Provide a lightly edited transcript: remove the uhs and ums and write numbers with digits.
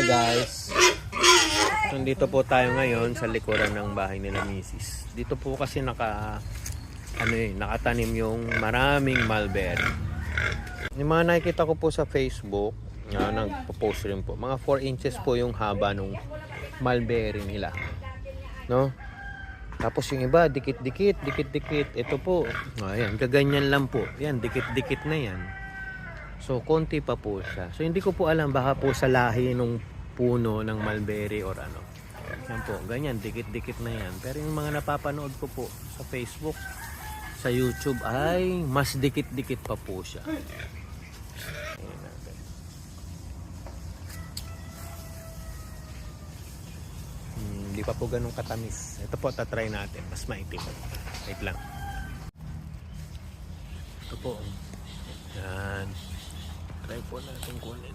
Hi guys. Nandito po tayo ngayon sa likuran ng bahay nila Mrs. Dito po kasi nakatanim yung maraming mulberry. Yung mga nakikita ko po sa Facebook, nagpo-post rin po. Mga 4 inches po yung haba ng mulberry nila. No? Tapos yung iba, dikit-dikit. Ito po, ayan, kaganyan lang po. Yan, dikit-dikit na yan. So, konti pa po siya. So, hindi ko po alam, baka po sa lahi ng puno ng mulberry or ano. Yan po, ganyan, dikit-dikit na yan. Pero yung mga napapanood ko po sa Facebook, sa YouTube, ay mas dikit-dikit pa po siya. Ayan natin. Hindi pa po ganun katamis. Ito po, tatry natin. Mas maitim. Wait lang. Ito po. Yan. Try po natin kunin.